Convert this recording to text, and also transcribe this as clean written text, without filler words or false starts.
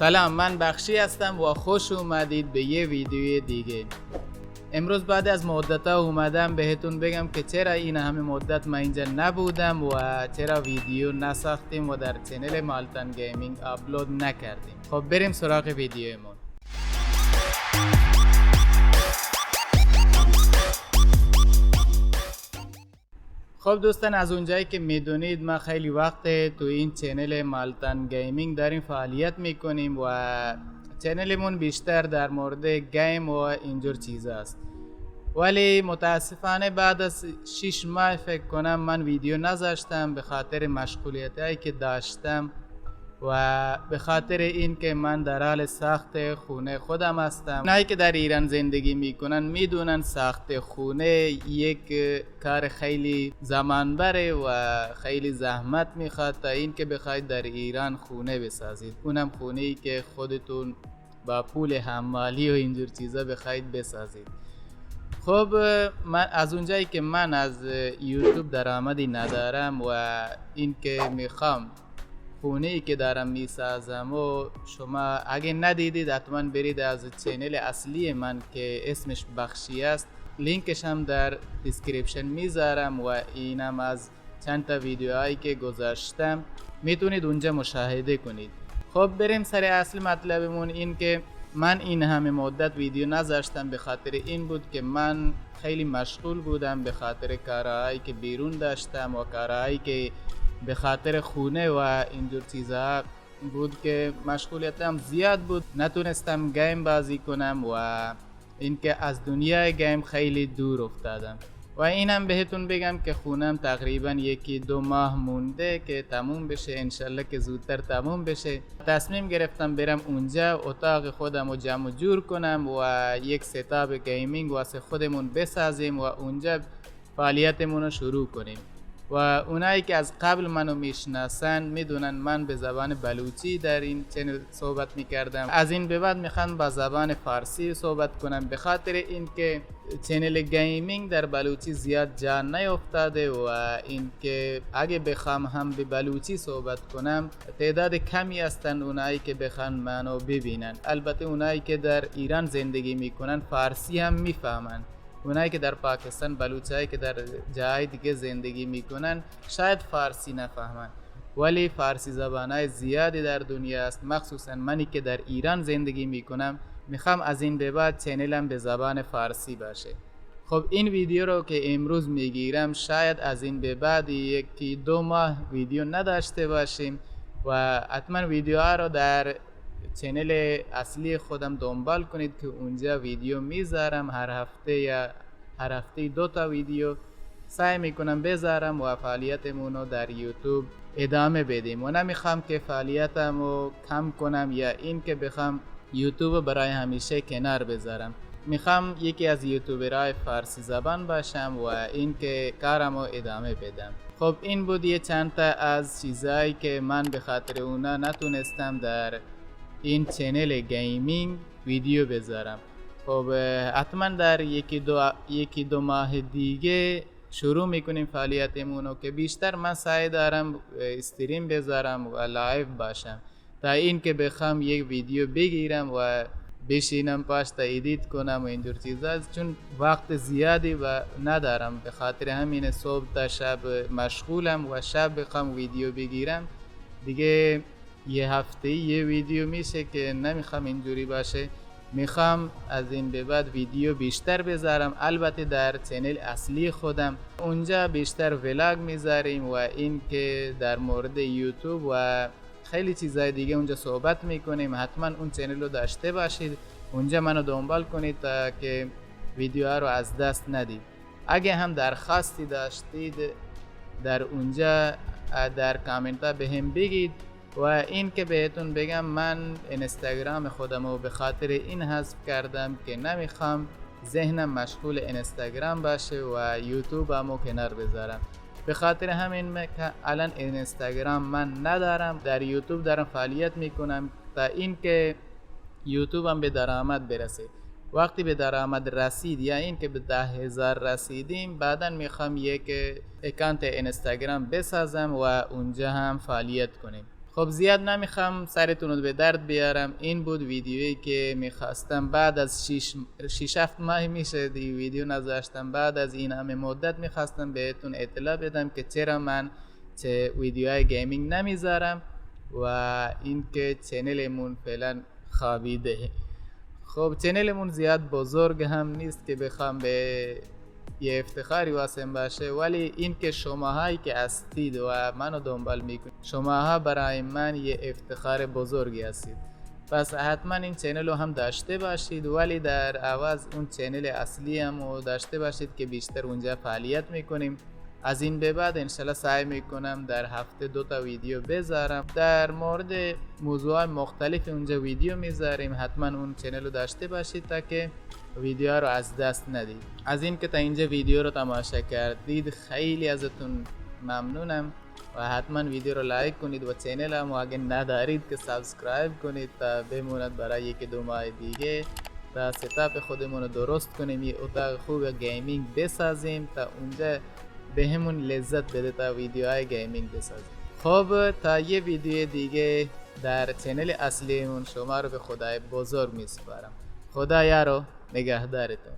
سلام، من بخشی هستم و خوش اومدید به یه ویدیوی دیگه. امروز بعد از مدت‌ها اومدم بهتون بگم که چرا این همه مدت من اینجا نبودم و چرا ویدیو نساختیم و در چنل مالتن گیمینگ آپلود نکردیم. خب بریم سراغ ویدیومون. خب دوستان، از اونجایی که میدونید ما خیلی وقت تو این چنل مالتن گیمینگ داریم فعالیت میکنیم و چنلمون بیشتر در مورد گیم و اینجور چیزا است، ولی متاسفانه بعد از 6 ماه فکر کنم من ویدیو نذاشتم به خاطر مشغولیت هایی که داشتم و به خاطر این که من در حال ساخت خونه خودم هستم. اونایی که در ایران زندگی میکنن میدونن ساخت خونه یک کار خیلی زمان بره و خیلی زحمت میخواد تا این که بخواید در ایران خونه بسازید، اونم خونه ای که خودتون با پول حمالی و اینجور چیزا بخواید بسازید. خب من از اونجایی که من از یوتیوب درآمدی ندارم و این که میخوام خونه ای که دارم میسازم و شما اگه ندیدید حتما برید از چینل اصلی من که اسمش بخشی است، لینکش هم در دیسکریپشن میذارم و اینم از چند تا ویدیوهایی که گذاشتم میتونید اونجا مشاهده کنید. خب بریم سر اصل مطلبمون. این که من این همه مدت ویدیو نذاشتم به خاطر این بود که من خیلی مشغول بودم به خاطر کارهایی که بیرون داشتم و کارهایی که به خاطر خونه و اینجور چیزها بود که مشغولیتم زیاد بود، نتونستم گیم بازی کنم و اینکه از دنیای گیم خیلی دور افتادم. و اینم بهتون بگم که خونم تقریبا 1-2 ماه مونده که تموم بشه، انشالله که زودتر تموم بشه. تصمیم گرفتم برم اونجا اتاق خودم رو جمع جور کنم و یک ستاپ گیمینگ واسه خودمون بسازیم و اونجا فعالیتمون رو شروع کنیم. و اونایی که از قبل منو میشناسن میدونن من به زبان بلوچی در این چنل صحبت میکردم. از این به بعد میخوام با زبان فارسی صحبت کنم به خاطر اینکه چنل گیمینگ در بلوچی زیاد جا نیافتاده و اینکه اگه بخوام هم به بلوچی صحبت کنم تعداد کمی هستن اونایی که بخوان منو ببینن. البته اونایی که در ایران زندگی میکنن فارسی هم میفهمن. اونایی که در پاکستان، بلوچایی که در جای دیگه زندگی میکنن شاید فارسی نفهمن، ولی فارسی زبانای زیادی در دنیا است. مخصوصا منی که در ایران زندگی میکنم میخوام از این به بعد چنلم به زبان فارسی باشه. خب این ویدیو رو که امروز میگیرم شاید از این به بعد 1-2 ماه ویدیو نداشته باشیم و حتما ویدیوها رو در چنل اصلی خودم دنبال کنید که اونجا ویدیو میذارم. هر هفته 2 تا ویدیو سعی میکنم بذارم و فعالیتمون رو در یوتیوب ادامه بدیم و نمیخوام که فعالیتم رو کم کنم یا این که بخوام یوتیوب برای همیشه کنار بذارم. میخوام یکی از یوتیوبرهای فارسی زبان باشم و این که کارم رو ادامه بدم. خب این بود یه چند تا از چیزایی که من به خاطر اونا نتونستم در این چنل گیمینگ ویدیو بذارم. خب حتما در 1-2 ماه دیگه شروع میکنیم فعالیتمونو که بیشتر من سعی دارم استریم بذارم و لایو باشم تا این که بخوام یک ویدیو بگیرم و بشینم پاش تا ادیت کنم و اینجور چیزا، چون وقت زیادی و ندارم. به خاطر همین صبح تا شب مشغولم و شب بخوام ویدیو بگیرم دیگه یه هفته یه ویدیو میشه که نمیخوام اینجوری باشه. میخوام از این به بعد ویدیو بیشتر بذارم، البته در چنل اصلی خودم. اونجا بیشتر ولاگ میذاریم و این که در مورد یوتیوب و خیلی چیزای دیگه اونجا صحبت میکنیم. حتما اون چنل رو داشته باشید، اونجا منو دنبال کنید تا که ویدیوها رو از دست ندید. اگه هم درخواستی داشتید در اونجا در کامنت ها بهم بگید. و این که بهتون بگم من اینستاگرام خودم رو به خاطر این حذف کردم که نمیخوام ذهنم مشغول اینستاگرام باشه و یوتیوب هم رو کنار بذارم. به خاطر همین که الان اینستاگرام من ندارم، در یوتیوب دارم فعالیت میکنم تا این که یوتیوب هم به درآمد برسه. وقتی به درآمد رسید یا این که به 10,000 رسیدیم بعدا میخوام یک اکانت اینستاگرام بسازم و اونجا هم فعالیت کنیم. خب زیاد نمیخوام سرتون رو به درد بیارم. این بود ویدیویی که میخواستم بعد از 6 7 ماه میشه دی ویدیو نذاشتم. بعد از این همه مدت میخواستم بهتون اطلاع بدم که چرا من چه ویدیوهای گیمینگ نمیذارم و اینکه چنلمون فعلا خوابیده. خب چنلمون زیاد بزرگ هم نیست که بخوام به یه افتخاری واسم باشه، ولی این که شماهایی که هستید و منو دنبال میکنید، شماها برای من یه افتخار بزرگی هستید. پس حتما این چنل رو هم داشته باشید، ولی در عوض اون چنل اصلی هم رو داشته باشید که بیشتر اونجا فعالیت میکنیم. از این به بعد انشالله سعی میکنم در هفته 2 تا ویدیو بذارم در مورد موضوع مختلف. اونجا ویدیو میذاریم، حتما اون چنل رو داشته باشید تا که ویدیو رو از دست ندید. از این که تا اینجا ویدیو رو تماشا کردید خیلی ازتون ممنونم و حتما ویدیو رو لایک کنید و چنل هم اگه ندارید که سابسکرایب کنید تا بموند برای 1-2 ماه دیگه تا ستاپ خودمون رو درست کنیم، یه اتاق خوب گیمینگ بسازیم تا اونجا به همون لذت بده تا ویدیوهای گیمینگ بسازیم. خب تا یه ویدیو دیگه در چنل اصلیمون شما رو به خدای بزرگ میسپارم. خدا یارو نگهدارتون.